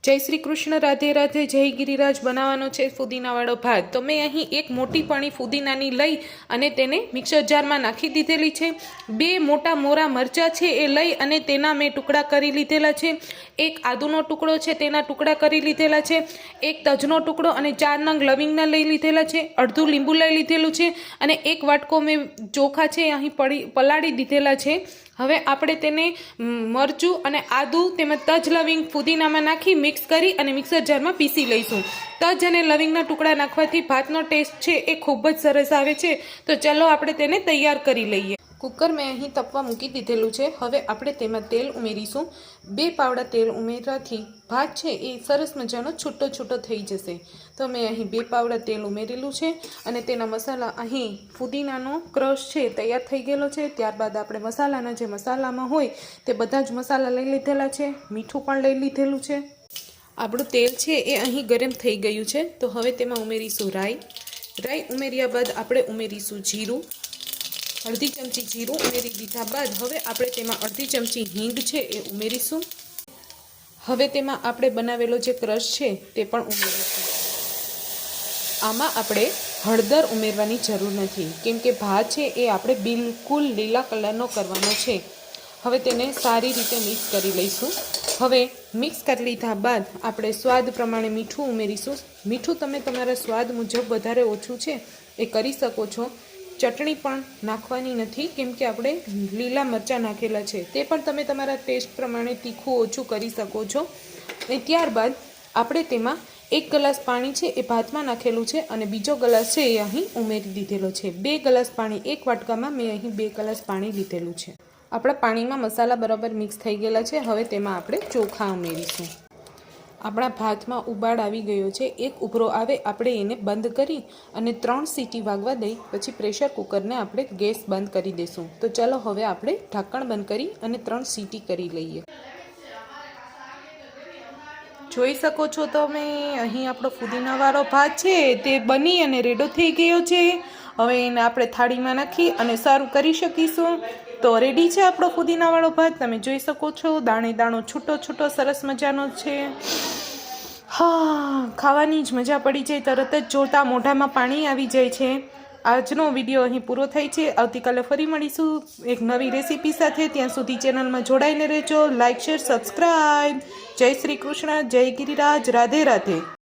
जय श्री कृष्ण, राधे राधे, जय गिरिराज। बनावવાનો છે ફુદીનાવાળો ભાત। તો મેં અહીં એક મોટી પાણી ફુદીનાની લઈ અને તેને મિક્સર જારમાં નાખી દીધેલી છે। બે મોટા મોરા મરચાં છે એ લઈ અને તેના મેં ટુકડા કરી લીધેલા છે। એક આદુનો ટુકડો છે તેના ટુકડા કરી લીધેલા છે। એક તજનો ટુકડો અને 4 નંગ લવિંગના લઈ લીધેલા છે। અડધું લીંબુ લઈ લીધેલું છે અને એક વાટકો મેં ચોખા છે અહીં પલાળી દીધેલા છે। હવે આપણે તેને મરચું અને આદુ તેમજ તજ લવિંગ ફુદીનામાં નાખી મિક્સ કરી અને મિક્સર જારમાં પીસી લઈશું। તજ અને લવિંગના ટુકડા નાખવાથી ભાતનો ટેસ્ટ છે એ ખૂબ જ સરસ આવે છે। તો ચાલો આપણે તેને તૈયાર કરી લઈએ। કુકર મેં અહીં તપવા મૂકી દીધેલું છે। હવે આપણે તેમાં તેલ ઉમેરીશું। 2 પાવડા તેલ ઉમેરવાથી ભાત છે એ સરસ મજાનો છૂટો છૂટો થઈ જશે। તો મેં અહીં 2 પાવડા તેલ ઉમેરેલું છે અને તેના મસાલા અહીં ફુદીનાનો ક્રશ છે તૈયાર થઈ ગયેલો છે। ત્યારબાદ આપણે મસાલાના જે મસાલામાં હોય તે બધા જ મસાલા લઈ લીધેલા છે। મીઠું પણ લઈ લીધેલું છે। આપણું તેલ છે એ અહીં ગરમ થઈ ગયું છે। તો હવે તેમાં ઉમેરીશું રાઈ ઉમેર્યા બાદ આપણે ઉમેરીશું જીરું। અડધી ચમચી જીરું ઉમેરી દીધા બાદ હવે આપણે તેમાં અડધી ચમચી હિંગ છે એ ઉમેરીશું। હવે તેમાં આપણે બનાવેલો જે ક્રશ છે તે પણ ઉમેરીશું। આમાં આપણે હળદર ઉમેરવાની જરૂર નથી કેમ કે ભાત છે એ આપણે બિલકુલ લીલા કલરનો કરવાનો છે। હવે તેને સારી રીતે મિક્સ કરી લઈશું। હવે મિક્સ કરી લીધા બાદ આપણે સ્વાદ પ્રમાણે મીઠું ઉમેરીશું। મીઠું તમે તમારા સ્વાદ મુજબ વધારે ઓછું છે એ કરી શકો છો। ચટણી પણ નાખવાની નથી કેમ કે આપણે લીલા મરચાં નાખેલા છે, તે પણ તમે તમારા ટેસ્ટ પ્રમાણે તીખું ઓછું કરી શકો છો। અને ત્યારબાદ આપણે તેમાં 1 ગ્લાસ પાણી છે એ ભાતમાં નાખેલું છે અને બીજો ગ્લાસ છે એ અહીં ઉમેરી દીધેલો છે। 2 ગ્લાસ પાણી, એક વાટકામાં મેં અહીં 2 ગ્લાસ પાણી લીધેલું છે। આપણા પાણીમાં મસાલા બરાબર મિક્સ થઈ ગયેલા છે। હવે તેમાં આપણે ચોખા ઉમેરીશું। આપણા ભાતમાં ઉબાળ આવી ગયો છે। એક ઉભરો આવે આપણે એને બંધ કરી અને 3 સીટી વાગવા દઈ પછી પ્રેશર કુકરને આપણે ગેસ બંધ કરી દઈશું। તો ચાલો હવે આપણે ઢાંકણ બંધ કરી અને 3 સીટી કરી લઈએ। જોઈ શકો છો તમે અહીં આપણો ફુદીનાવાળો ભાત છે તે બની અને રેડો થઈ ગયો છે। હવે એને આપણે થાળીમાં નાખી અને સર્વ કરી શકીશું। તો રેડી છે આપણો ફુદીનાવાળો ભાત। તમે જોઈ શકો છો દાણે દાણો છૂટો છૂટો સરસ મજાનો છે। હા, ખાવાની જ મજા પડી જાય, તરત જ જોતા મોઢામાં પાણી આવી જાય છે। આજનો વિડીયો અહીં પૂરો થાય છે। આવતીકાલે ફરી મળીશું એક નવી રેસીપી સાથે। ત્યાં સુધી ચેનલમાં જોડાઈને રહેજો। Like, share, subscribe. જય શ્રી કૃષ્ણ, જય ગિરિરાજ, રાધે રાધે।